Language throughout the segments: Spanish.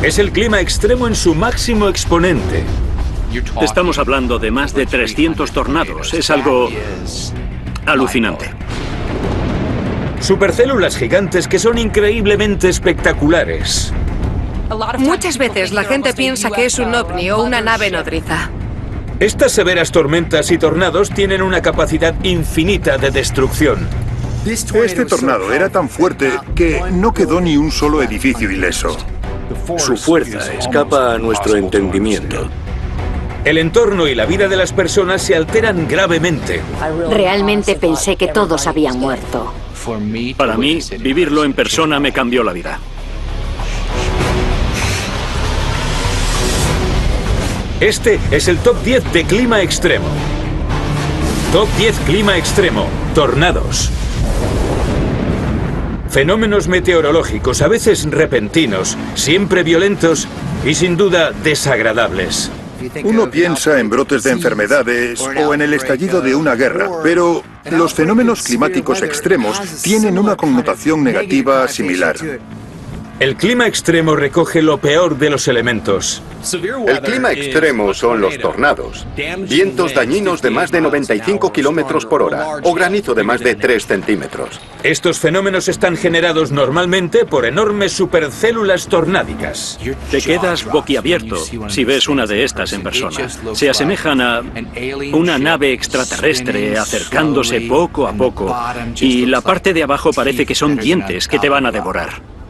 Es el clima extremo en su máximo exponente. Estamos hablando de más de 300 tornados. Es algo alucinante. Supercélulas gigantes que son increíblemente espectaculares. Muchas veces la gente piensa que es un ovni o una nave nodriza. Estas severas tormentas y tornados tienen una capacidad infinita de destrucción. Este tornado era tan fuerte que no quedó ni un solo edificio ileso. Su fuerza escapa a nuestro entendimiento. El entorno y la vida de las personas se alteran gravemente. Realmente pensé que todos habían muerto. Para mí, vivirlo en persona me cambió la vida. Este es el Top 10 de clima extremo. Top 10 clima extremo. Tornados. Fenómenos meteorológicos, a veces repentinos, siempre violentos y sin duda desagradables. Uno piensa en brotes de enfermedades o en el estallido de una guerra, pero los fenómenos climáticos extremos tienen una connotación negativa similar. El clima extremo recoge lo peor de los elementos. El clima extremo son los tornados, vientos dañinos de más de 95 kilómetros por hora o granizo de más de 3 centímetros. Estos fenómenos están generados normalmente por enormes supercélulas tornádicas. Te quedas boquiabierto si ves una de estas en persona. Se asemejan a una nave extraterrestre acercándose poco a poco y la parte de abajo parece que son dientes que te van a devorar.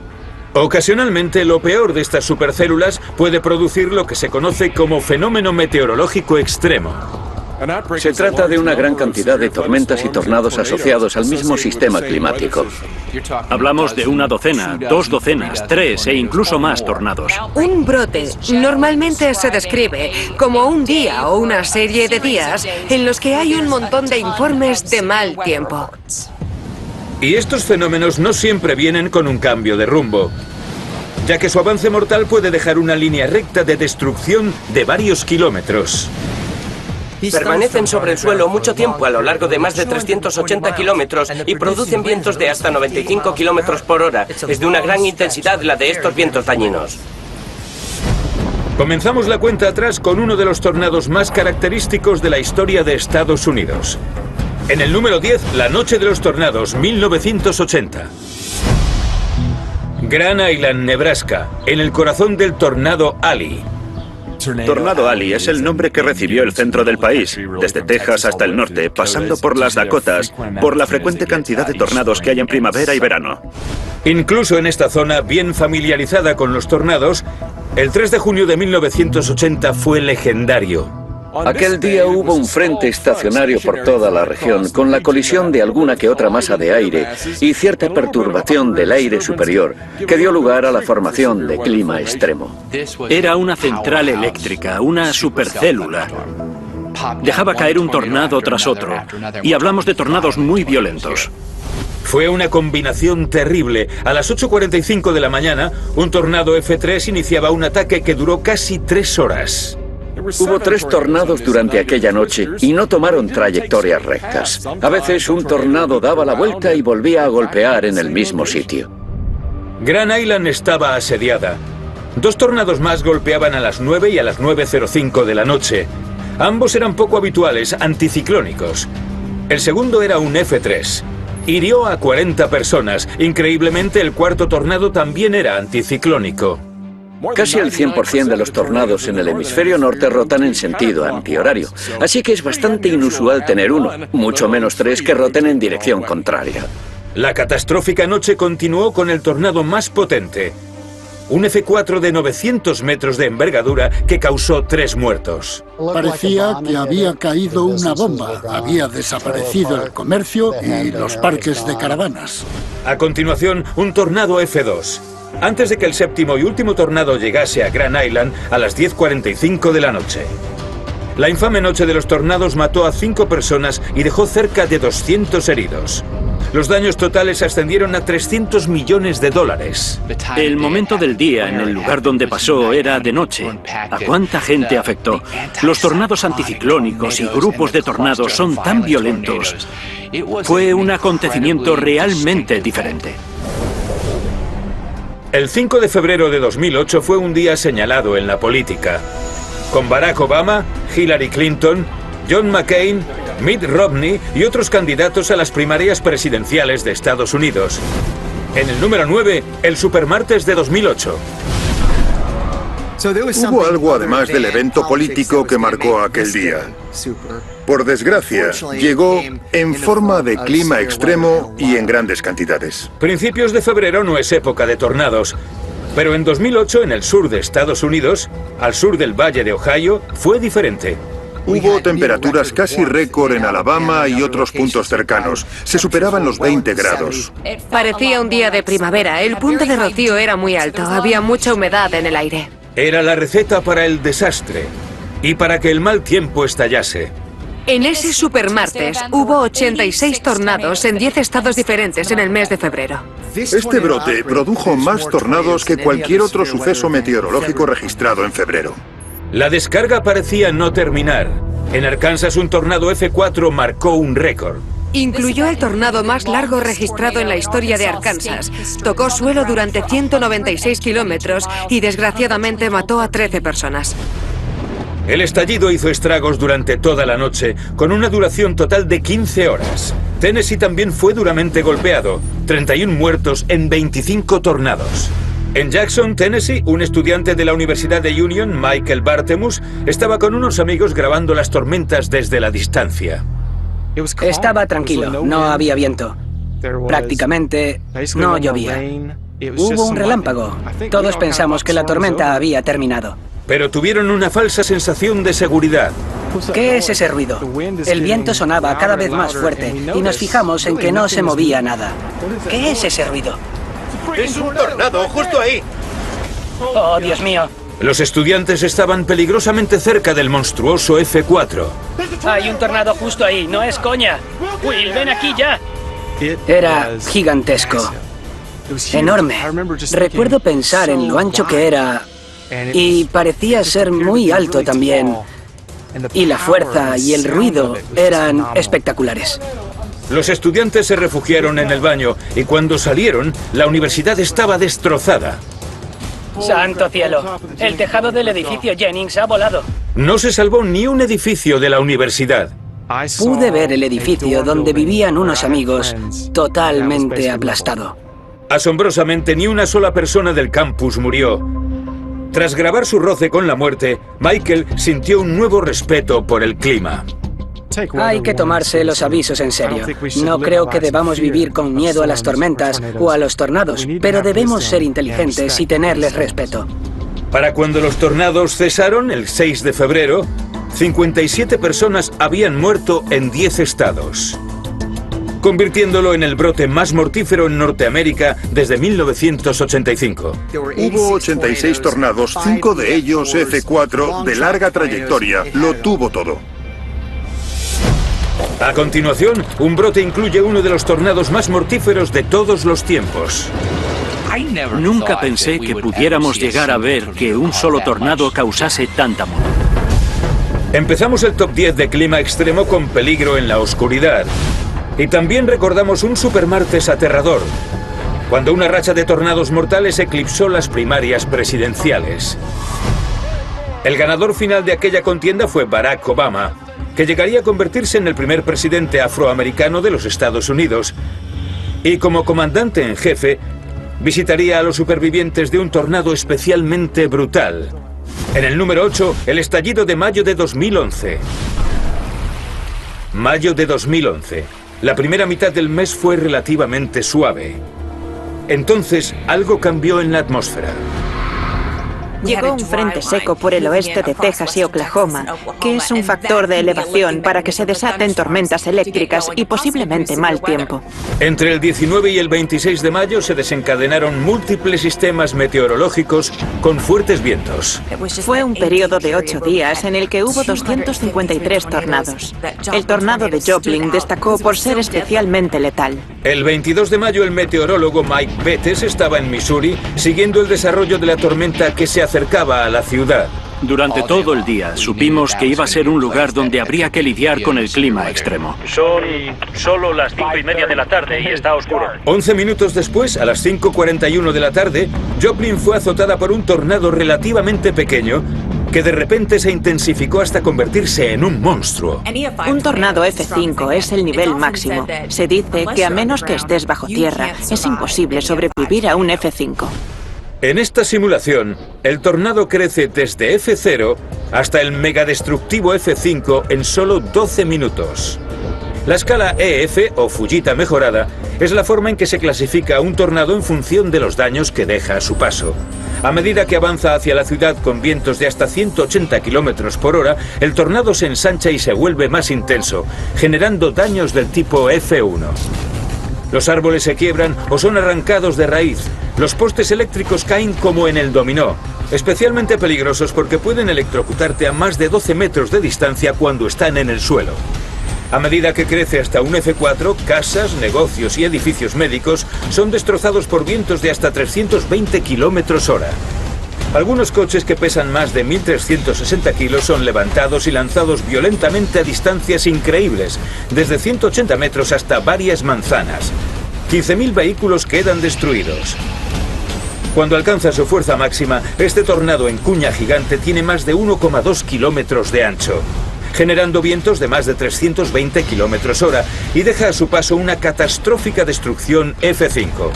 Ocasionalmente, lo peor de estas supercélulas puede producir lo que se conoce como fenómeno meteorológico extremo. Se trata de una gran cantidad de tormentas y tornados asociados al mismo sistema climático. Hablamos de una docena, 2 docenas, 3 e incluso más tornados. Un brote normalmente se describe como un día o una serie de días en los que hay un montón de informes de mal tiempo. Y estos fenómenos no siempre vienen con un cambio de rumbo, ya que su avance mortal puede dejar una línea recta de destrucción de varios kilómetros. Permanecen sobre el suelo mucho tiempo a lo largo de más de 380 kilómetros y producen vientos de hasta 95 kilómetros por hora. Es de una gran intensidad la de estos vientos dañinos. Comenzamos la cuenta atrás con uno de los tornados más característicos de la historia de Estados Unidos. En el número 10, la noche de los tornados, 1980. Grand Island, Nebraska, en el corazón del tornado Ali. Tornado Ali es el nombre que recibió el centro del país, desde Texas hasta el norte, pasando por las Dakotas, por la frecuente cantidad de tornados que hay en primavera y verano. Incluso en esta zona bien familiarizada con los tornados, el 3 de junio de 1980 fue legendario. Aquel día hubo un frente estacionario por toda la región, con la colisión de alguna que otra masa de aire y cierta perturbación del aire superior, que dio lugar a la formación de clima extremo. Era una central eléctrica, una supercélula. Dejaba caer un tornado tras otro, y hablamos de tornados muy violentos. Fue una combinación terrible. A las 8:45 de la mañana, un tornado F3 iniciaba un ataque que duró casi 3 horas. Hubo 3 tornados durante aquella noche y no tomaron trayectorias rectas. A veces un tornado daba la vuelta y volvía a golpear en el mismo sitio. Grand Island estaba asediada. 2 tornados más golpeaban a las 9 y a las 9:05 de la noche. Ambos eran poco habituales, anticiclónicos. El segundo era un F3. Hirió a 40 personas. Increíblemente, el cuarto tornado también era anticiclónico. Casi el 100% de los tornados en el hemisferio norte rotan en sentido antihorario, así que es bastante inusual tener uno, mucho menos 3 que roten en dirección contraria. La catastrófica noche continuó con el tornado más potente, un F4 de 900 metros de envergadura que causó 3 muertos. Parecía que había caído una bomba, había desaparecido el comercio y los parques de caravanas. A continuación, un tornado F2. Antes de que el séptimo y último tornado llegase a Grand Island a las 10:45 de la noche. La infame noche de los tornados mató a 5 personas y dejó cerca de 200 heridos. Los daños totales ascendieron a $300 millones. El momento del día en el lugar donde pasó era de noche. ¿A cuánta gente afectó? Los tornados anticiclónicos y grupos de tornados son tan violentos. Fue un acontecimiento realmente diferente. El 5 de febrero de 2008 fue un día señalado en la política, con Barack Obama, Hillary Clinton, John McCain, Mitt Romney y otros candidatos a las primarias presidenciales de Estados Unidos. En el número 9, el supermartes de 2008. Hubo algo además del evento político que marcó aquel día. Por desgracia, llegó en forma de clima extremo y en grandes cantidades. Principios de febrero no es época de tornados, pero en 2008 en el sur de Estados Unidos, al sur del Valle de Ohio, fue diferente. Hubo temperaturas casi récord en Alabama y otros puntos cercanos. Se superaban los 20 grados. Parecía un día de primavera. El punto de rocío era muy alto. Había mucha humedad en el aire. Era la receta para el desastre y para que el mal tiempo estallase. En ese supermartes hubo 86 tornados en 10 estados diferentes en el mes de febrero. Este brote produjo más tornados que cualquier otro suceso meteorológico registrado en febrero. La descarga parecía no terminar. En Arkansas un tornado F4 marcó un récord. Incluyó el tornado más largo registrado en la historia de Arkansas. Tocó suelo durante 196 kilómetros y desgraciadamente mató a 13 personas. El estallido hizo estragos durante toda la noche, con una duración total de 15 horas. Tennessee también fue duramente golpeado, 31 muertos en 25 tornados. En Jackson, Tennessee, un estudiante de la Universidad de Union, Michael Bartemus, estaba con unos amigos grabando las tormentas desde la distancia. Estaba tranquilo, no había viento. Prácticamente no llovía. Hubo un relámpago. Todos pensamos que la tormenta había terminado. Pero tuvieron una falsa sensación de seguridad. ¿Qué es ese ruido? El viento sonaba cada vez más fuerte y nos fijamos en que no se movía nada. ¿Qué es ese ruido? ¡Es un tornado justo ahí! ¡Oh, Dios mío! Los estudiantes estaban peligrosamente cerca del monstruoso F4. Hay un tornado justo ahí, no es coña. Will, ven aquí ya. Era gigantesco. Enorme. Recuerdo pensar en lo ancho que era y parecía ser muy alto también. Y la fuerza y el ruido eran espectaculares. Los estudiantes se refugiaron en el baño y cuando salieron, la universidad estaba destrozada. ¡Santo cielo! El tejado del edificio Jennings ha volado. No se salvó ni un edificio de la universidad. Pude ver el edificio donde vivían unos amigos totalmente aplastado. Asombrosamente, ni una sola persona del campus murió. Tras grabar su roce con la muerte, Michael sintió un nuevo respeto por el clima. Hay que tomarse los avisos en serio. No creo que debamos vivir con miedo a las tormentas o a los tornados, pero debemos ser inteligentes y tenerles respeto. Para cuando los tornados cesaron, el 6 de febrero, 57 personas habían muerto en 10 estados, convirtiéndolo en el brote más mortífero en Norteamérica desde 1985. Hubo 86 tornados, 5 de ellos F4 de larga trayectoria. Lo tuvo todo. A continuación, un brote incluye uno de los tornados más mortíferos de todos los tiempos. Nunca pensé que pudiéramos llegar a ver que un solo tornado causase tanta muerte. Empezamos el top 10 de clima extremo con peligro en la oscuridad. Y también recordamos un supermartes aterrador, cuando una racha de tornados mortales eclipsó las primarias presidenciales. El ganador final de aquella contienda fue Barack Obama, que llegaría a convertirse en el primer presidente afroamericano de los Estados Unidos. Y como comandante en jefe, visitaría a los supervivientes de un tornado especialmente brutal. En el número 8, el estallido de mayo de 2011. Mayo de 2011. La primera mitad del mes fue relativamente suave. Entonces, algo cambió en la atmósfera. Llegó un frente seco por el oeste de Texas y Oklahoma, que es un factor de elevación para que se desaten tormentas eléctricas y posiblemente mal tiempo. Entre el 19 y el 26 de mayo se desencadenaron múltiples sistemas meteorológicos con fuertes vientos. Fue un periodo de 8 días en el que hubo 253 tornados. El tornado de Joplin destacó por ser especialmente letal. El 22 de mayo el meteorólogo Mike Bettes estaba en Missouri siguiendo el desarrollo de la tormenta que se acercaba a la ciudad. Durante todo el día supimos que iba a ser un lugar donde habría que lidiar con el clima extremo. Son solo las 5:30 de la tarde y está oscuro. 11 minutos después, a las 5:41 de la tarde, Joplin fue azotada por un tornado relativamente pequeño que de repente se intensificó hasta convertirse en un monstruo. Un tornado F5 es el nivel máximo. Se dice que a menos que estés bajo tierra, es imposible sobrevivir a un F5. En esta simulación, el tornado crece desde F0 hasta el megadestructivo F5 en solo 12 minutos. La escala EF, o Fujita mejorada, es la forma en que se clasifica un tornado en función de los daños que deja a su paso. A medida que avanza hacia la ciudad con vientos de hasta 180 km por hora, el tornado se ensancha y se vuelve más intenso, generando daños del tipo F1. Los árboles se quiebran o son arrancados de raíz. Los postes eléctricos caen como en el dominó, especialmente peligrosos porque pueden electrocutarte a más de 12 metros de distancia cuando están en el suelo. A medida que crece hasta un F4, casas, negocios y edificios médicos son destrozados por vientos de hasta 320 km/h. Algunos coches que pesan más de 1.360 kilos son levantados y lanzados violentamente a distancias increíbles, desde 180 metros hasta varias manzanas. 15.000 vehículos quedan destruidos. Cuando alcanza su fuerza máxima, este tornado en cuña gigante tiene más de 1,2 kilómetros de ancho, generando vientos de más de 320 km/h y deja a su paso una catastrófica destrucción F5.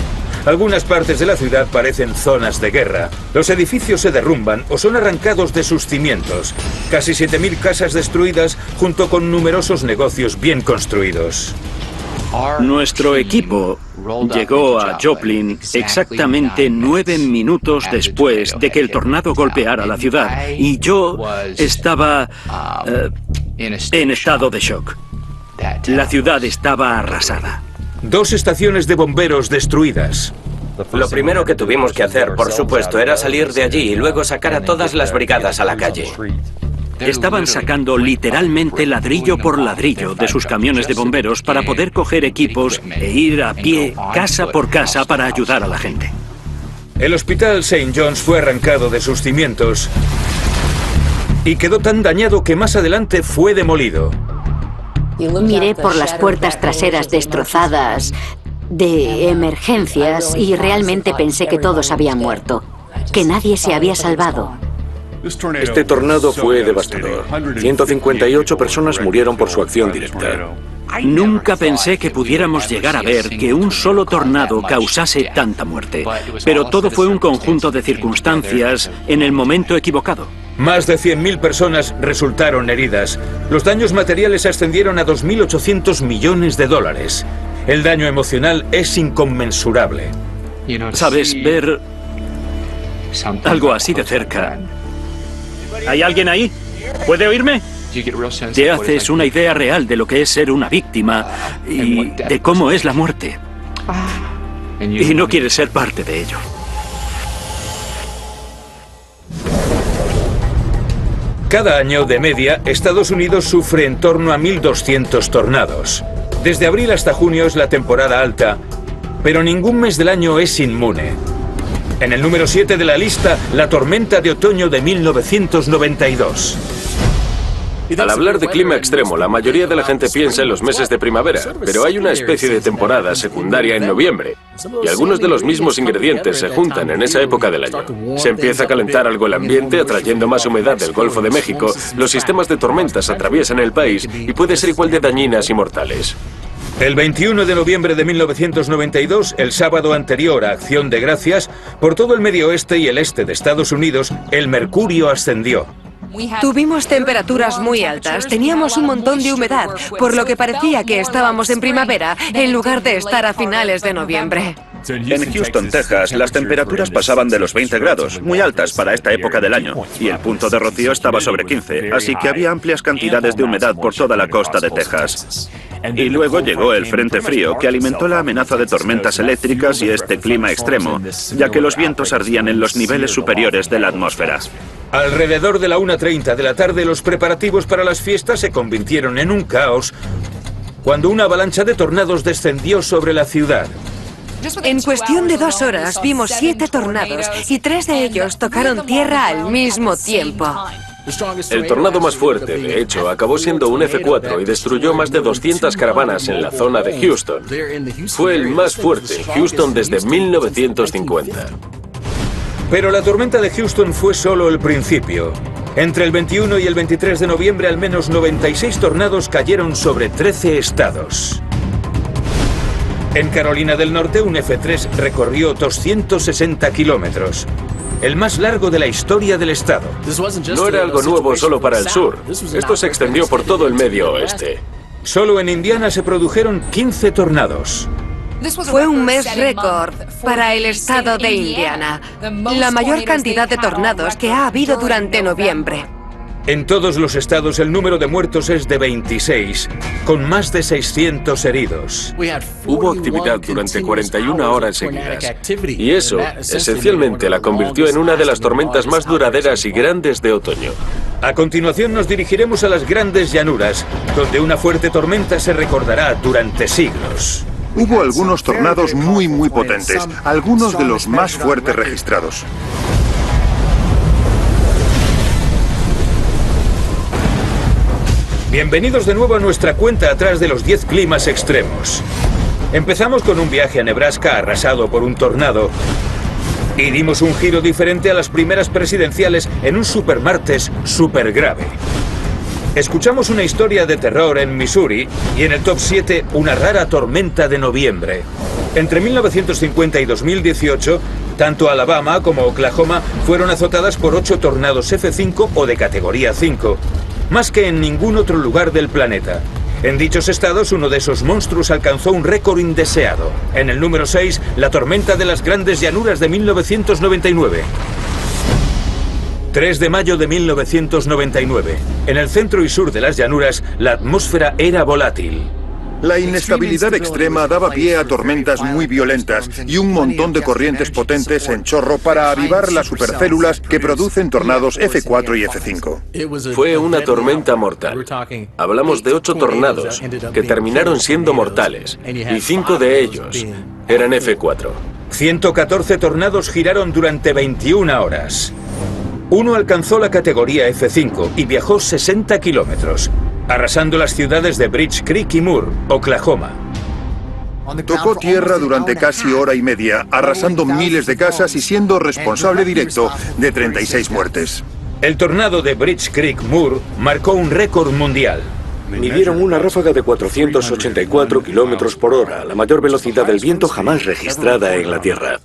Algunas partes de la ciudad parecen zonas de guerra. Los edificios se derrumban o son arrancados de sus cimientos. Casi 7.000 casas destruidas junto con numerosos negocios bien construidos. Nuestro equipo llegó a Joplin exactamente 9 minutos después de que el tornado golpeara la ciudad y yo estaba en estado de shock. La ciudad estaba arrasada. 2 estaciones de bomberos destruidas. Lo primero que tuvimos que hacer, por supuesto, era salir de allí y luego sacar a todas las brigadas a la calle. Estaban sacando literalmente ladrillo por ladrillo de sus camiones de bomberos para poder coger equipos e ir a pie, casa por casa, para ayudar a la gente. El hospital St. John's fue arrancado de sus cimientos y quedó tan dañado que más adelante fue demolido. Miré por las puertas traseras destrozadas de emergencias y realmente pensé que todos habían muerto, que nadie se había salvado. Este tornado fue devastador. 158 personas murieron por su acción directa. Nunca pensé que pudiéramos llegar a ver que un solo tornado causase tanta muerte, pero todo fue un conjunto de circunstancias en el momento equivocado. Más de 100.000 personas resultaron heridas. Los daños materiales ascendieron a 2.800 millones de dólares. El daño emocional es inconmensurable. Sabes, ver algo así de cerca. ¿Hay alguien ahí? ¿Puede oírme? Te haces una idea real de lo que es ser una víctima y de cómo es la muerte. Y no quieres ser parte de ello. Cada año, de media, Estados Unidos sufre en torno a 1.200 tornados. Desde abril hasta junio es la temporada alta, pero ningún mes del año es inmune. En el número 7 de la lista, la tormenta de otoño de 1992. Al hablar de clima extremo, la mayoría de la gente piensa en los meses de primavera, pero hay una especie de temporada secundaria en noviembre, y algunos de los mismos ingredientes se juntan en esa época del año. Se empieza a calentar algo el ambiente, atrayendo más humedad del Golfo de México, los sistemas de tormentas atraviesan el país y pueden ser igual de dañinas y mortales. El 21 de noviembre de 1992, el sábado anterior a Acción de Gracias, por todo el medio oeste y el este de Estados Unidos, el mercurio ascendió. Tuvimos temperaturas muy altas, teníamos un montón de humedad, por lo que parecía que estábamos en primavera en lugar de estar a finales de noviembre. En Houston, Texas, las temperaturas pasaban de los 20 grados, muy altas para esta época del año, y el punto de rocío estaba sobre 15, así que había amplias cantidades de humedad por toda la costa de Texas. Y luego llegó el frente frío, que alimentó la amenaza de tormentas eléctricas y este clima extremo, ya que los vientos ardían en los niveles superiores de la atmósfera. Alrededor de la 1:30 de la tarde, los preparativos para las fiestas se convirtieron en un caos cuando una avalancha de tornados descendió sobre la ciudad. En cuestión de 2 horas vimos 7 tornados y 3 de ellos tocaron tierra al mismo tiempo. El tornado más fuerte, de hecho, acabó siendo un F4 y destruyó más de 200 caravanas en la zona de Houston. Fue el más fuerte en Houston desde 1950. Pero la tormenta de Houston fue solo el principio. Entre el 21 y el 23 de noviembre, al menos 96 tornados cayeron sobre 13 estados. En Carolina del Norte, un F3 recorrió 260 kilómetros, el más largo de la historia del estado. No era algo nuevo solo para el sur. Esto se extendió por todo el medio oeste. Solo en Indiana se produjeron 15 tornados. Fue un mes récord para el estado de Indiana, la mayor cantidad de tornados que ha habido durante noviembre. En todos los estados el número de muertos es de 26, con más de 600 heridos. Hubo actividad durante 41 horas seguidas, y eso esencialmente la convirtió en una de las tormentas más duraderas y grandes de otoño. A continuación nos dirigiremos a las Grandes Llanuras, donde una fuerte tormenta se recordará durante siglos. Hubo algunos tornados muy potentes, algunos de los más fuertes registrados. Bienvenidos de nuevo a nuestra cuenta atrás de los 10 climas extremos. Empezamos con un viaje a Nebraska arrasado por un tornado y dimos un giro diferente a las primeras presidenciales en un supermartes super grave. Escuchamos una historia de terror en Missouri y en el top 7 una rara tormenta de noviembre. Entre 1950 y 2018, tanto Alabama como Oklahoma fueron azotadas por 8 tornados F5 o de categoría 5. Más que en ningún otro lugar del planeta. En dichos estados, uno de esos monstruos alcanzó un récord indeseado. En el número 6, la tormenta de las Grandes Llanuras de 1999. 3 de mayo de 1999. En el centro y sur de las llanuras, la atmósfera era volátil. La inestabilidad extrema daba pie a tormentas muy violentas y un montón de corrientes potentes en chorro para avivar las supercélulas que producen tornados F4 y F5. Fue una tormenta mortal. Hablamos de 8 tornados que terminaron siendo mortales y 5 de ellos eran F4. 114 tornados giraron durante 21 horas. Uno alcanzó la categoría F5 y viajó 60 kilómetros, arrasando las ciudades de Bridge Creek y Moore, Oklahoma. Tocó tierra durante casi hora y media, arrasando miles de casas y siendo responsable directo de 36 muertes. El tornado de Bridge Creek Moore marcó un récord mundial. Midieron una ráfaga de 484 kilómetros por hora, la mayor velocidad del viento jamás registrada en la Tierra.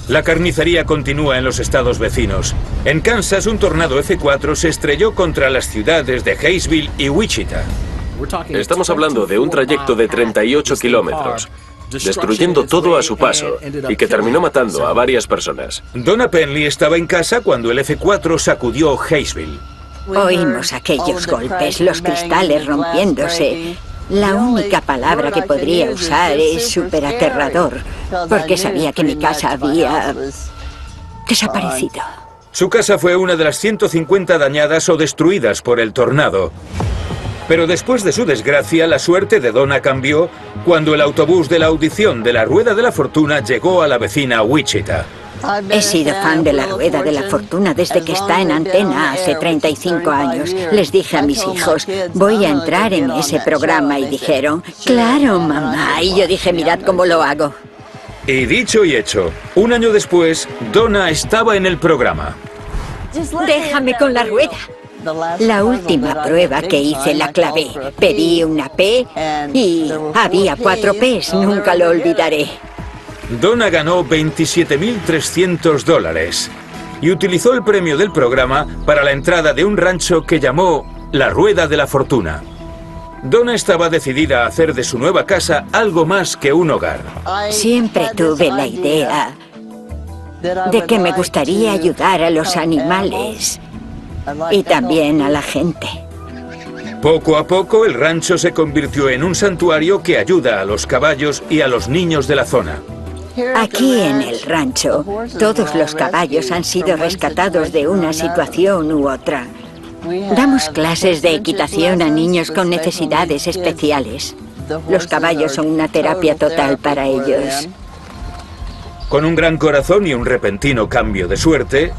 La carnicería continúa en los estados vecinos. En Kansas, un tornado F4 se estrelló contra las ciudades de Hayesville y Wichita. Estamos hablando de un trayecto de 38 kilómetros, destruyendo todo a su paso y que terminó matando a varias personas. Donna Penley estaba en casa cuando el F4 sacudió Hayesville. Oímos aquellos golpes, los cristales rompiéndose. La única palabra que podría usar es superaterrador, porque sabía que mi casa había desaparecido. Su casa fue una de las 150 dañadas o destruidas por el tornado. Pero después de su desgracia, la suerte de Donna cambió cuando el autobús de la audición de la Rueda de la Fortuna llegó a la vecina Wichita. He sido fan de la Rueda de la Fortuna desde que está en antena hace 35 años. Les dije a mis hijos, voy a entrar en ese programa y dijeron, claro, mamá. Y yo dije, mirad cómo lo hago. Y dicho y hecho, un año después, Donna estaba en el programa. Déjame con la rueda. La última prueba que hice la clavé. Pedí una P y había 4 Ps, nunca lo olvidaré. Donna ganó $27.300 y utilizó el premio del programa para la entrada de un rancho que llamó La Rueda de la Fortuna. Donna estaba decidida a hacer de su nueva casa algo más que un hogar. Siempre tuve la idea de que me gustaría ayudar a los animales y también a la gente. Poco a poco el rancho se convirtió en un santuario que ayuda a los caballos y a los niños de la zona. Aquí en el rancho, todos los caballos han sido rescatados de una situación u otra. Damos clases de equitación a niños con necesidades especiales. Los caballos son una terapia total para ellos. Con un gran corazón y un repentino cambio de suerte,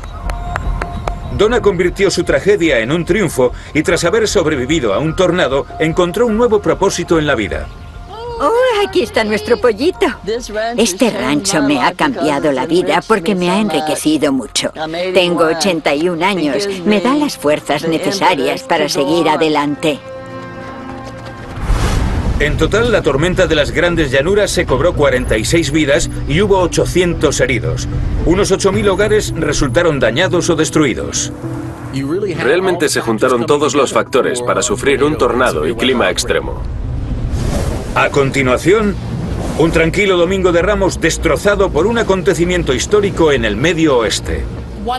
Donna convirtió su tragedia en un triunfo y tras haber sobrevivido a un tornado, encontró un nuevo propósito en la vida. ¡Oh, aquí está nuestro pollito! Este rancho me ha cambiado la vida porque me ha enriquecido mucho. Tengo 81 años, me da las fuerzas necesarias para seguir adelante. En total, la tormenta de las Grandes Llanuras se cobró 46 vidas y hubo 800 heridos. Unos 8.000 hogares resultaron dañados o destruidos. Realmente se juntaron todos los factores para sufrir un tornado y clima extremo. A continuación, un tranquilo domingo de Ramos destrozado por un acontecimiento histórico en el Medio Oeste.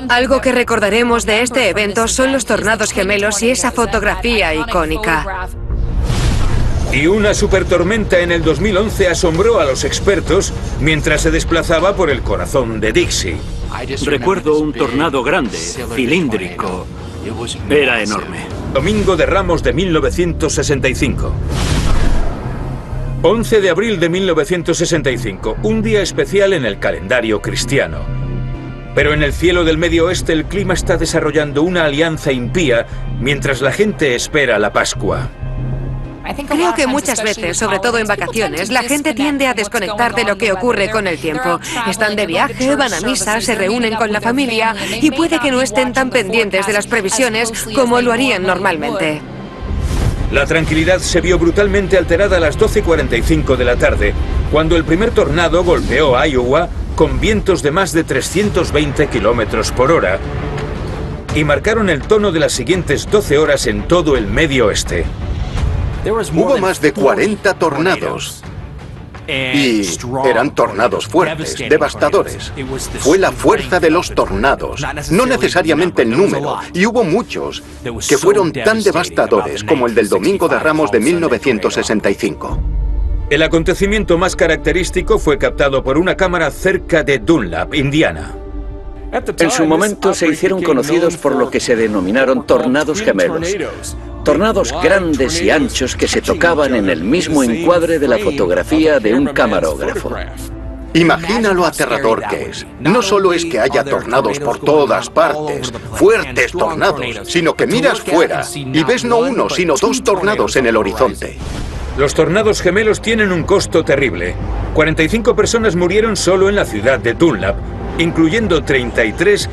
Algo que recordaremos de este evento son los tornados gemelos y esa fotografía icónica. Y una supertormenta en el 2011 asombró a los expertos mientras se desplazaba por el corazón de Dixie. Recuerdo un tornado grande, cilíndrico. Era enorme. Domingo de Ramos de 1965. 11 de abril de 1965, un día especial en el calendario cristiano. Pero en el cielo del Medio Oeste el clima está desarrollando una alianza impía mientras la gente espera la Pascua. Creo que muchas veces, sobre todo en vacaciones, la gente tiende a desconectar de lo que ocurre con el tiempo. Están de viaje, van a misa, se reúnen con la familia y puede que no estén tan pendientes de las previsiones como lo harían normalmente. La tranquilidad se vio brutalmente alterada a las 12:45 de la tarde, cuando el primer tornado golpeó a Iowa con vientos de más de 320 kilómetros por hora y marcaron el tono de las siguientes 12 horas en todo el Medio Oeste. Hubo más de 40 tornados. Y eran tornados fuertes, devastadores. Fue la fuerza de los tornados, no necesariamente el número, y hubo muchos que fueron tan devastadores como el del Domingo de Ramos de 1965. El acontecimiento más característico fue captado por una cámara cerca de Dunlap, Indiana. En su momento se hicieron conocidos por lo que se denominaron tornados gemelos. Tornados grandes y anchos que se tocaban en el mismo encuadre de la fotografía de un camarógrafo. Imagina lo aterrador que es. No solo es que haya tornados por todas partes, fuertes tornados, sino que miras fuera y ves no uno, sino dos tornados en el horizonte. Los tornados gemelos tienen un costo terrible. 45 personas murieron solo en la ciudad de Dunlap, incluyendo 33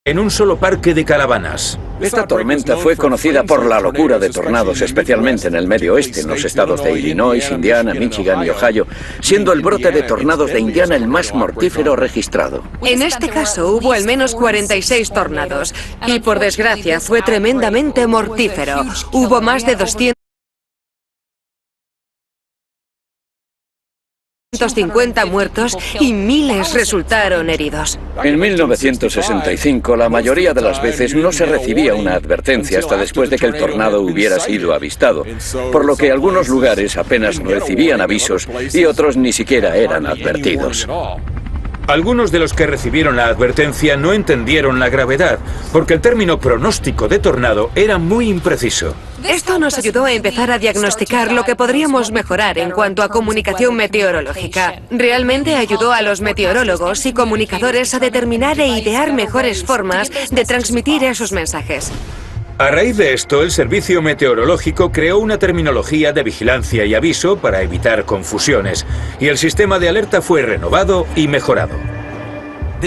en un solo parque de caravanas. Esta tormenta fue conocida por la locura de tornados, especialmente en el Medio Oeste, en los estados de Illinois, Indiana, Michigan y Ohio, siendo el brote de tornados de Indiana el más mortífero registrado. En este caso hubo al menos 46 tornados y por desgracia fue tremendamente mortífero. Hubo más de 250 muertos y miles resultaron heridos. En 1965, la mayoría de las veces no se recibía una advertencia hasta después de que el tornado hubiera sido avistado, por lo que algunos lugares apenas recibían avisos y otros ni siquiera eran advertidos. Algunos de los que recibieron la advertencia no entendieron la gravedad, porque el término pronóstico de tornado era muy impreciso. Esto nos ayudó a empezar a diagnosticar lo que podríamos mejorar en cuanto a comunicación meteorológica. Realmente ayudó a los meteorólogos y comunicadores a determinar e idear mejores formas de transmitir esos mensajes. A raíz de esto, el Servicio Meteorológico creó una terminología de vigilancia y aviso para evitar confusiones, y el sistema de alerta fue renovado y mejorado.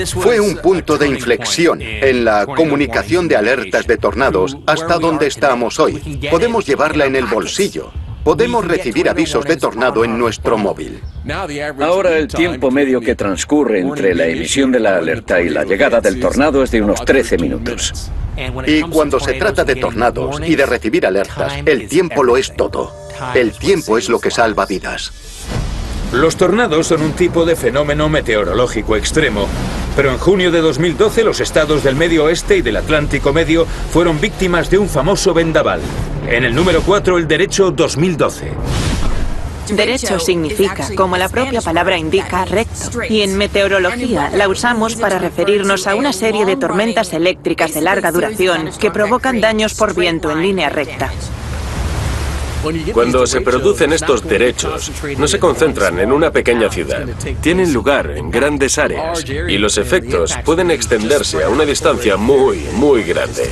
Fue un punto de inflexión en la comunicación de alertas de tornados hasta donde estamos hoy. Podemos llevarla en el bolsillo. Podemos recibir avisos de tornado en nuestro móvil. Ahora el tiempo medio que transcurre entre la emisión de la alerta y la llegada del tornado es de unos 13 minutos. Y cuando se trata de tornados y de recibir alertas, el tiempo lo es todo. El tiempo es lo que salva vidas. Los tornados son un tipo de fenómeno meteorológico extremo, pero en junio de 2012 los estados del Medio Oeste y del Atlántico Medio fueron víctimas de un famoso vendaval. En el número 4, el derecho 2012. Derecho significa, como la propia palabra indica, recto. Y en meteorología la usamos para referirnos a una serie de tormentas eléctricas de larga duración que provocan daños por viento en línea recta. Cuando se producen estos derechos, no se concentran en una pequeña ciudad. Tienen lugar en grandes áreas y los efectos pueden extenderse a una distancia muy, muy grande.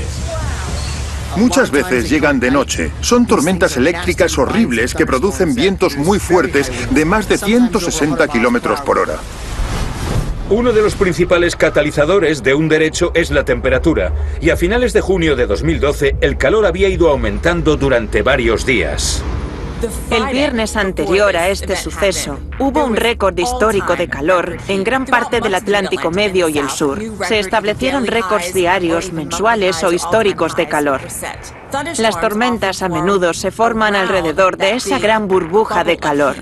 Muchas veces llegan de noche. Son tormentas eléctricas horribles que producen vientos muy fuertes de más de 160 kilómetros por hora. Uno de los principales catalizadores de un derecho es la temperatura, y a finales de junio de 2012 el calor había ido aumentando durante varios días. El viernes anterior a este suceso, hubo un récord histórico de calor en gran parte del Atlántico Medio y el Sur. Se establecieron récords diarios, mensuales o históricos de calor. Las tormentas a menudo se forman alrededor de esa gran burbuja de calor.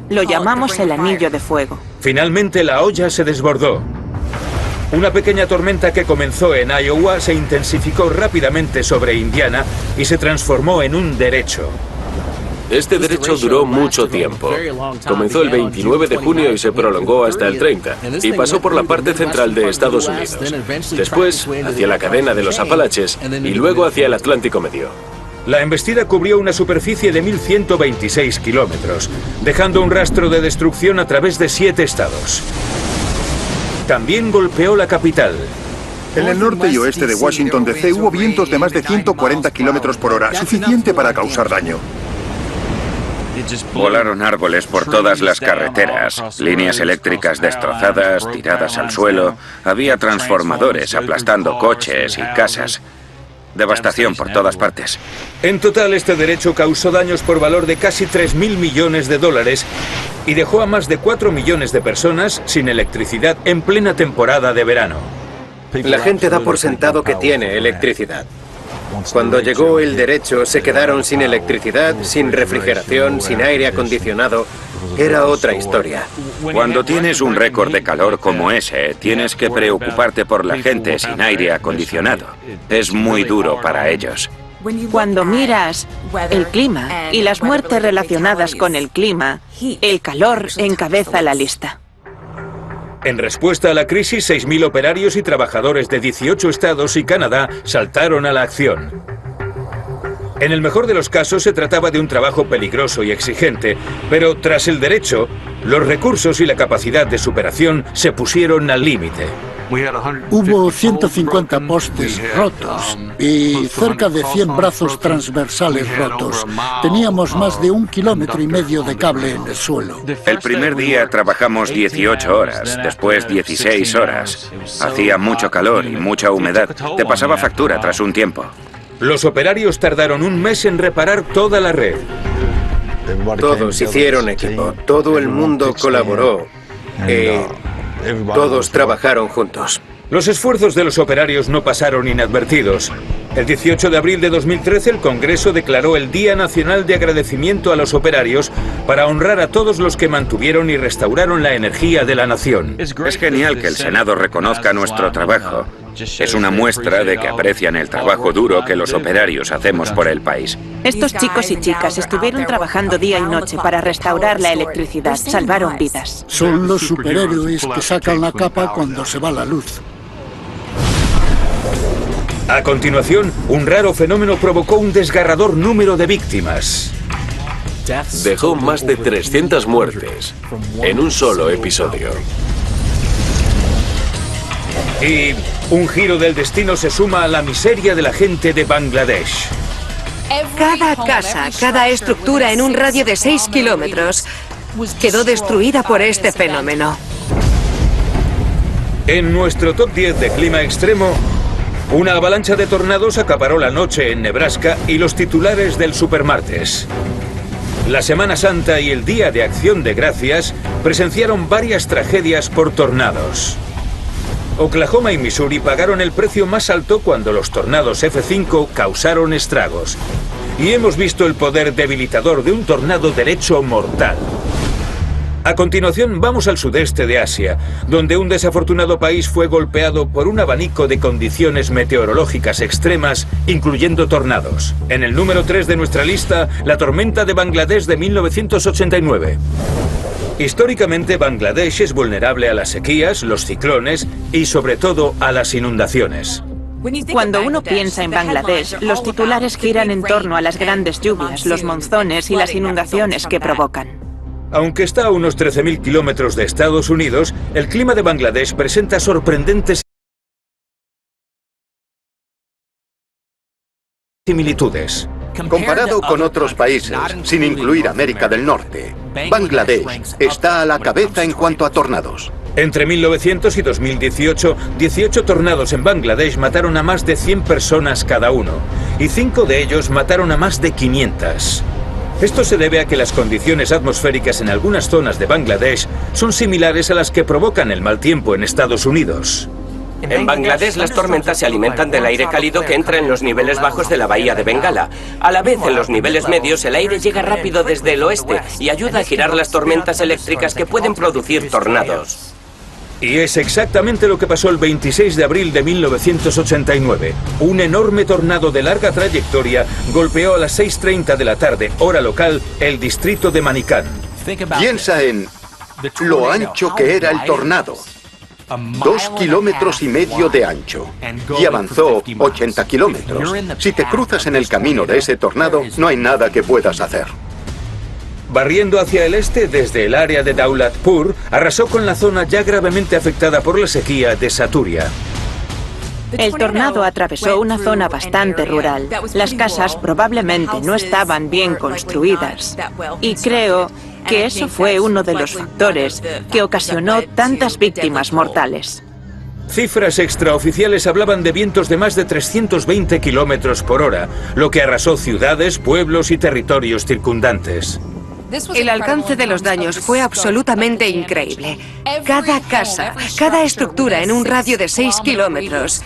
Lo llamamos el anillo de fuego. Finalmente la olla se desbordó. Una pequeña tormenta que comenzó en Iowa se intensificó rápidamente sobre Indiana y se transformó en un derecho. Este derecho duró mucho tiempo. Comenzó el 29 de junio y se prolongó hasta el 30, y pasó por la parte central de Estados Unidos. Después, hacia la cadena de los Apalaches, y luego hacia el Atlántico Medio. La embestida cubrió una superficie de 1.126 kilómetros, dejando un rastro de destrucción a través de 7 estados. También golpeó la capital. En el norte y oeste de Washington D.C. hubo vientos de más de 140 kilómetros por hora, suficiente para causar daño. Volaron árboles por todas las carreteras, líneas eléctricas destrozadas, tiradas al suelo, había transformadores aplastando coches y casas. Devastación por todas partes. En total, este derecho causó daños por valor de casi 3.000 millones de dólares y dejó a más de 4 millones de personas sin electricidad en plena temporada de verano. La gente da por sentado que tiene electricidad. Cuando llegó el derecho, se quedaron sin electricidad, sin refrigeración, sin aire acondicionado. Era otra historia. Cuando tienes un récord de calor como ese, tienes que preocuparte por la gente sin aire acondicionado. Es muy duro para ellos. Cuando miras el clima y las muertes relacionadas con el clima, el calor encabeza la lista. En respuesta a la crisis, 6.000 operarios y trabajadores de 18 estados y Canadá saltaron a la acción. En el mejor de los casos se trataba de un trabajo peligroso y exigente, pero tras el derecho, los recursos y la capacidad de superación se pusieron al límite. Hubo 150 postes rotos y cerca de 100 brazos transversales rotos. Teníamos más de 1,5 kilómetros de cable en el suelo. El primer día trabajamos 18 horas, después 16 horas. Hacía mucho calor y mucha humedad. Te pasaba factura tras un tiempo. Los operarios tardaron un mes en reparar toda la red. Todos hicieron equipo, todo el mundo colaboró. Todos trabajaron juntos. Los esfuerzos de los operarios no pasaron inadvertidos. El 18 de abril de 2013 el Congreso declaró el Día Nacional de Agradecimiento a los Operarios para honrar a todos los que mantuvieron y restauraron la energía de la nación. Es genial que el Senado reconozca nuestro trabajo. Es una muestra de que aprecian el trabajo duro que los operarios hacemos por el país. Estos chicos y chicas estuvieron trabajando día y noche para restaurar la electricidad, salvaron vidas. Son los superhéroes que sacan la capa cuando se va la luz. A continuación, un raro fenómeno provocó un desgarrador número de víctimas. Dejó más de 300 muertes en un solo episodio. Y un giro del destino se suma a la miseria de la gente de Bangladesh. Cada casa, cada estructura en un radio de 6 kilómetros quedó destruida por este fenómeno. En nuestro top 10 de clima extremo, una avalancha de tornados acaparó la noche en Nebraska y los titulares del supermartes. La Semana Santa y el Día de Acción de Gracias presenciaron varias tragedias por tornados. Oklahoma y Missouri pagaron el precio más alto cuando los tornados F5 causaron estragos. Y hemos visto el poder debilitador de un tornado derecho mortal. A continuación vamos al sudeste de Asia, donde un desafortunado país fue golpeado por un abanico de condiciones meteorológicas extremas, incluyendo tornados. En el número 3 de nuestra lista, la tormenta de Bangladesh de 1989. Históricamente, Bangladesh es vulnerable a las sequías, los ciclones y, sobre todo, a las inundaciones. Cuando uno piensa en Bangladesh, los titulares giran en torno a las grandes lluvias, los monzones y las inundaciones que provocan. Aunque está a unos 13.000 kilómetros de Estados Unidos, el clima de Bangladesh presenta sorprendentes similitudes. Comparado con otros países, sin incluir América del Norte, Bangladesh está a la cabeza en cuanto a tornados. Entre 1900 y 2018, 18 tornados en Bangladesh mataron a más de 100 personas cada uno, y 5 de ellos mataron a más de 500. Esto se debe a que las condiciones atmosféricas en algunas zonas de Bangladesh son similares a las que provocan el mal tiempo en Estados Unidos. En Bangladesh las tormentas se alimentan del aire cálido que entra en los niveles bajos de la bahía de Bengala. A la vez, en los niveles medios, el aire llega rápido desde el oeste y ayuda a girar las tormentas eléctricas que pueden producir tornados. Y es exactamente lo que pasó el 26 de abril de 1989. Un enorme tornado de larga trayectoria golpeó a las 6:30 de la tarde, hora local, el distrito de Manikan. Piensa en lo ancho que era el tornado. 2,5 kilómetros de ancho. Y avanzó 80 kilómetros. Si te cruzas en el camino de ese tornado, no hay nada que puedas hacer. Barriendo hacia el este desde el área de Daulatpur, arrasó con la zona ya gravemente afectada por la sequía de Saturia. El tornado atravesó una zona bastante rural. Las casas probablemente no estaban bien construidas. Y creo que eso fue uno de los factores que ocasionó tantas víctimas mortales. Cifras extraoficiales hablaban de vientos de más de 320 kilómetros por hora, lo que arrasó ciudades, pueblos y territorios circundantes. El alcance de los daños fue absolutamente increíble. Cada casa, cada estructura en un radio de 6 kilómetros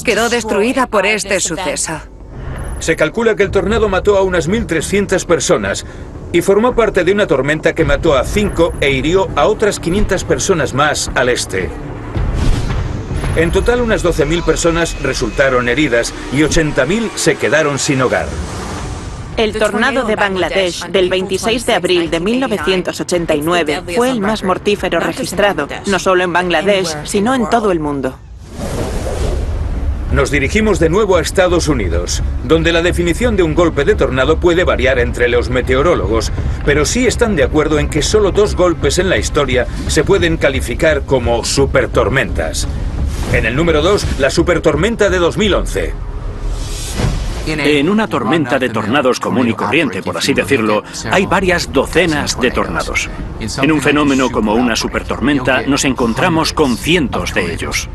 quedó destruida por este suceso. Se calcula que el tornado mató a unas 1.300 personas y formó parte de una tormenta que mató a 5 e hirió a otras 500 personas más al este. En total, unas 12.000 personas resultaron heridas y 80.000 se quedaron sin hogar. El tornado de Bangladesh del 26 de abril de 1989 fue el más mortífero registrado, no solo en Bangladesh, sino en todo el mundo. Nos dirigimos de nuevo a Estados Unidos, donde la definición de un golpe de tornado puede variar entre los meteorólogos, pero sí están de acuerdo en que solo 2 golpes en la historia se pueden calificar como supertormentas. En el número 2, la supertormenta de 2011. En una tormenta de tornados común y corriente, por así decirlo, hay varias docenas de tornados. En un fenómeno como una supertormenta nos encontramos con cientos de ellos.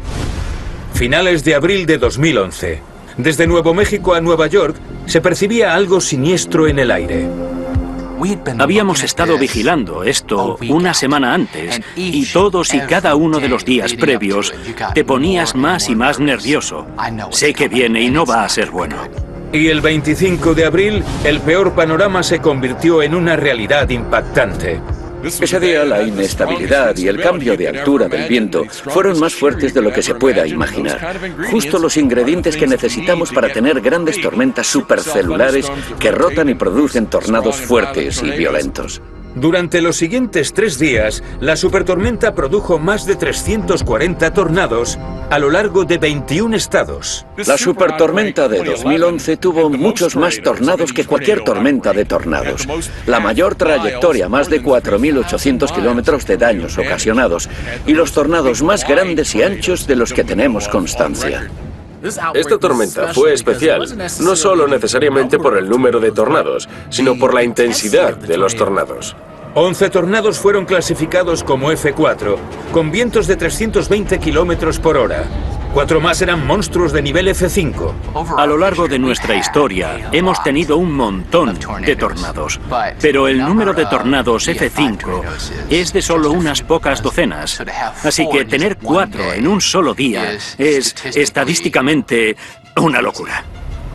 Finales de abril de 2011. Desde Nuevo México a Nueva York se percibía algo siniestro en el aire. Habíamos estado vigilando esto una semana antes y todos y cada uno de los días previos te ponías más y más nervioso. Sé que viene y no va a ser bueno. Y el 25 de abril, el peor panorama se convirtió en una realidad impactante. Ese día la inestabilidad y el cambio de altura del viento fueron más fuertes de lo que se pueda imaginar. Justo los ingredientes que necesitamos para tener grandes tormentas supercelulares que rotan y producen tornados fuertes y violentos. Durante los siguientes 3 días, la supertormenta produjo más de 340 tornados a lo largo de 21 estados. La supertormenta de 2011 tuvo muchos más tornados que cualquier tormenta de tornados. La mayor trayectoria, más de 4.800 kilómetros de daños ocasionados, y los tornados más grandes y anchos de los que tenemos constancia. Esta tormenta fue especial, no solo necesariamente por el número de tornados, sino por la intensidad de los tornados. 11 tornados fueron clasificados como F4, con vientos de 320 kilómetros por hora. 4 más eran monstruos de nivel F5. A lo largo de nuestra historia hemos tenido un montón de tornados, pero el número de tornados F5 es de solo unas pocas docenas. Así que tener 4 en un solo día es estadísticamente una locura.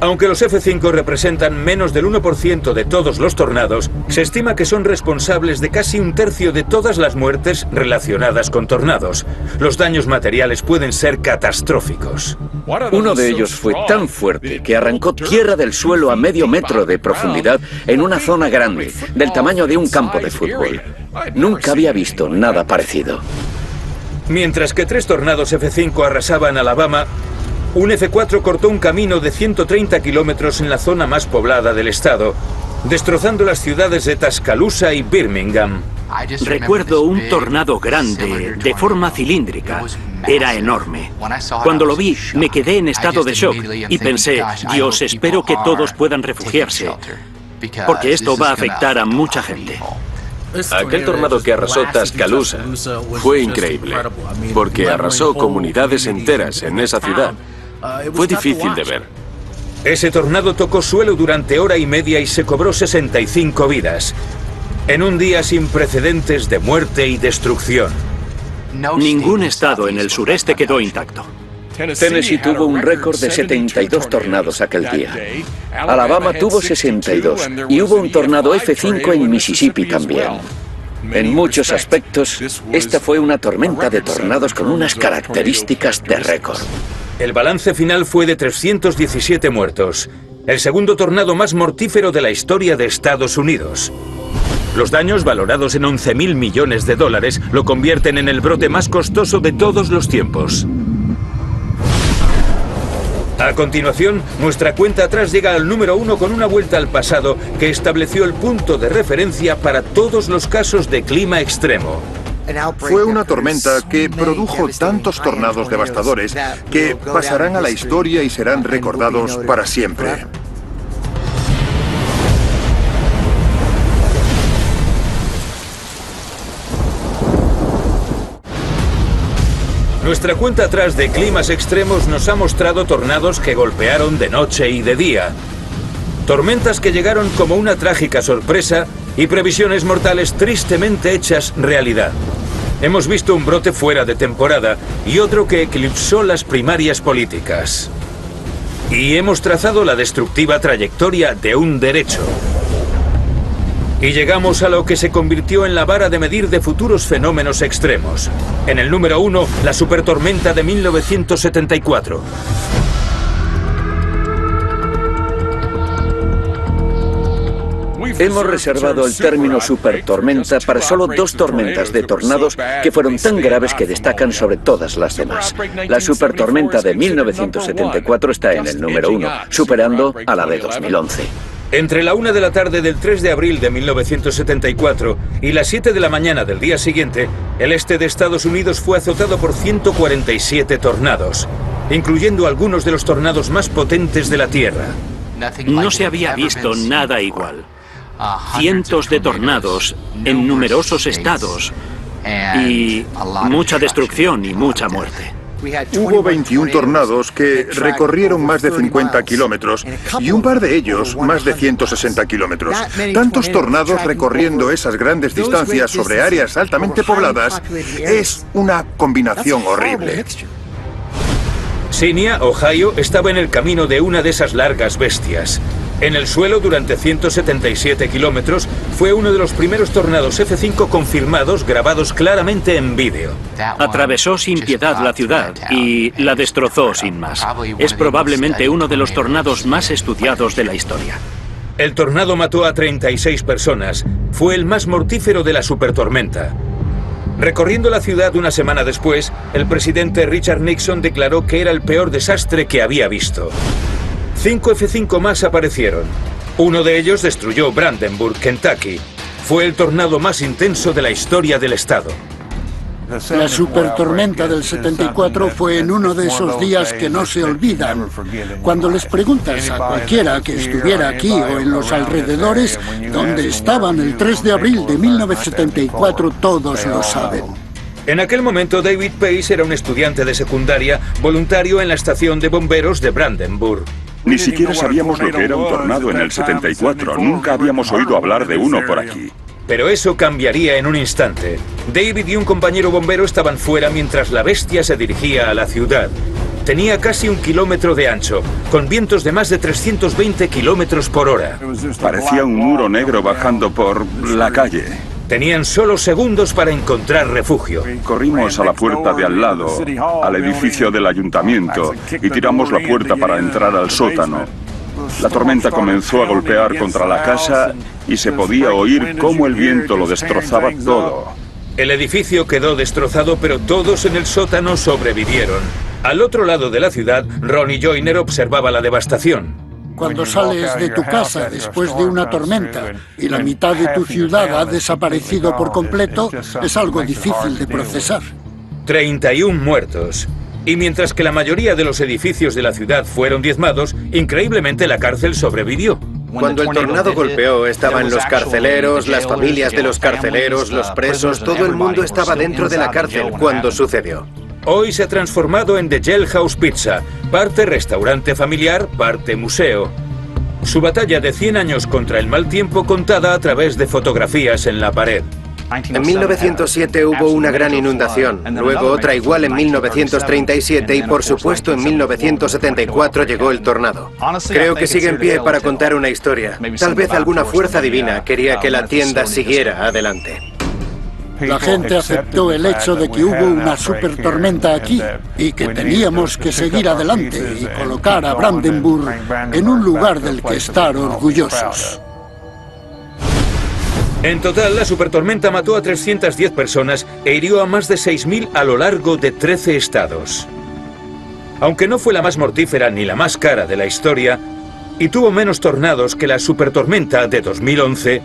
Aunque los F5 representan menos del 1% de todos los tornados, se estima que son responsables de casi 1/3 de todas las muertes relacionadas con tornados. Los daños materiales pueden ser catastróficos. Uno de ellos fue tan fuerte que arrancó tierra del suelo a medio metro de profundidad en una zona grande, del tamaño de un campo de fútbol. Nunca había visto nada parecido. Mientras que 3 tornados F5 arrasaban Alabama, Un F4 cortó un camino de 130 kilómetros en la zona más poblada del estado, destrozando las ciudades de Tuscaloosa y Birmingham. Recuerdo un tornado grande, de forma cilíndrica. Era enorme. Cuando lo vi, me quedé en estado de shock y pensé, Dios, espero que todos puedan refugiarse, porque esto va a afectar a mucha gente. Aquel tornado que arrasó Tuscaloosa fue increíble, porque arrasó comunidades enteras en esa ciudad. Fue difícil de ver. Ese tornado tocó suelo durante hora y media y se cobró 65 vidas, en un día sin precedentes de muerte y destrucción. Ningún estado en el sureste quedó intacto. Tennessee tuvo un récord de 72 tornados aquel día. Alabama tuvo 62 y hubo un tornado F5 en Mississippi también. En muchos aspectos, esta fue una tormenta de tornados con unas características de récord. El balance final fue de 317 muertos, el segundo tornado más mortífero de la historia de Estados Unidos. Los daños, valorados en 11.000 millones de dólares, lo convierten en el brote más costoso de todos los tiempos. A continuación, nuestra cuenta atrás llega al número 1 con una vuelta al pasado que estableció el punto de referencia para todos los casos de clima extremo. Fue una tormenta que produjo tantos tornados devastadores que pasarán a la historia y serán recordados para siempre. Nuestra cuenta atrás de climas extremos nos ha mostrado tornados que golpearon de noche y de día. Tormentas que llegaron como una trágica sorpresa y previsiones mortales tristemente hechas realidad. Hemos visto un brote fuera de temporada y otro que eclipsó las primarias políticas. Y hemos trazado la destructiva trayectoria de un derecho. Y llegamos a lo que se convirtió en la vara de medir de futuros fenómenos extremos. En el número 1, la supertormenta de 1974. Hemos reservado el término supertormenta para solo 2 tormentas de tornados que fueron tan graves que destacan sobre todas las demás. La supertormenta de 1974 está en el número 1, superando a la de 2011. Entre la 1 de la tarde del 3 de abril de 1974 y las 7 de la mañana del día siguiente, el este de Estados Unidos fue azotado por 147 tornados, incluyendo algunos de los tornados más potentes de la Tierra. No se había visto nada igual. Cientos de tornados en numerosos estados y mucha destrucción y mucha muerte. Hubo 21 tornados que recorrieron más de 50 kilómetros y un par de ellos más de 160 kilómetros. Tantos tornados recorriendo esas grandes distancias sobre áreas altamente pobladas es una combinación horrible. Sinia, Ohio, estaba en el camino de una de esas largas bestias. En el suelo, durante 177 kilómetros, fue uno de los primeros tornados F5 confirmados, grabados claramente en vídeo. Atravesó sin piedad la ciudad y la destrozó sin más. Es probablemente uno de los tornados más estudiados de la historia. El tornado mató a 36 personas. Fue el más mortífero de la supertormenta. Recorriendo la ciudad una semana después, el presidente Richard Nixon declaró que era el peor desastre que había visto. 5 F5 más aparecieron. Uno de ellos destruyó Brandenburg, Kentucky. Fue el tornado más intenso de la historia del estado. La supertormenta del 74 fue en uno de esos días que no se olvidan. Cuando les preguntas a cualquiera que estuviera aquí o en los alrededores dónde estaban el 3 de abril de 1974, todos lo saben. En aquel momento, David Pace era un estudiante de secundaria voluntario en la estación de bomberos de Brandenburg. Ni siquiera sabíamos lo que era un tornado en el 74. Nunca habíamos oído hablar de uno por aquí. Pero eso cambiaría en un instante. David y un compañero bombero estaban fuera mientras la bestia se dirigía a la ciudad. Tenía casi 1 kilómetro de ancho, con vientos de más de 320 kilómetros por hora. Parecía un muro negro bajando por la calle. Tenían solo segundos para encontrar refugio. Corrimos a la puerta de al lado, al edificio del ayuntamiento, y tiramos la puerta para entrar al sótano. La tormenta comenzó a golpear contra la casa y se podía oír cómo el viento lo destrozaba todo. El edificio quedó destrozado, pero todos en el sótano sobrevivieron. Al otro lado de la ciudad, Ronnie Joyner observaba la devastación. Cuando sales de tu casa después de una tormenta y la mitad de tu ciudad ha desaparecido por completo, es algo difícil de procesar. 31 muertos. Y mientras que la mayoría de los edificios de la ciudad fueron diezmados, increíblemente la cárcel sobrevivió. Cuando el tornado golpeó, estaban los carceleros, las familias de los carceleros, los presos, todo el mundo estaba dentro de la cárcel cuando sucedió. Hoy se ha transformado en The Jailhouse Pizza, parte restaurante familiar, parte museo. Su batalla de 100 años contra el mal tiempo contada a través de fotografías en la pared. En 1907 hubo una gran inundación, luego otra igual en 1937 y por supuesto en 1974 llegó el tornado. Creo que sigue en pie para contar una historia. Tal vez alguna fuerza divina quería que la tienda siguiera adelante. La gente aceptó el hecho de que hubo una supertormenta aquí y que teníamos que seguir adelante y colocar a Brandenburg en un lugar del que estar orgullosos. En total, la supertormenta mató a 310 personas e hirió a más de 6.000 a lo largo de 13 estados. Aunque no fue la más mortífera ni la más cara de la historia, y tuvo menos tornados que la supertormenta de 2011,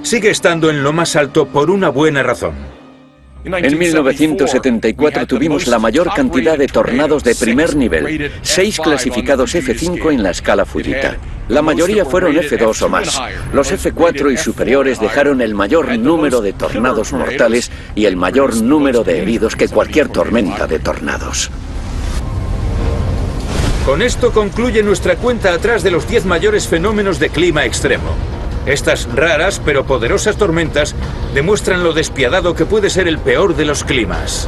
sigue estando en lo más alto por una buena razón. En 1974 tuvimos la mayor cantidad de tornados de primer nivel, 6 clasificados F5 en la escala Fujita. La mayoría fueron F2 o más. Los F4 y superiores dejaron el mayor número de tornados mortales y el mayor número de heridos que cualquier tormenta de tornados. Con esto concluye nuestra cuenta atrás de los 10 mayores fenómenos de clima extremo. Estas raras pero poderosas tormentas demuestran lo despiadado que puede ser el peor de los climas.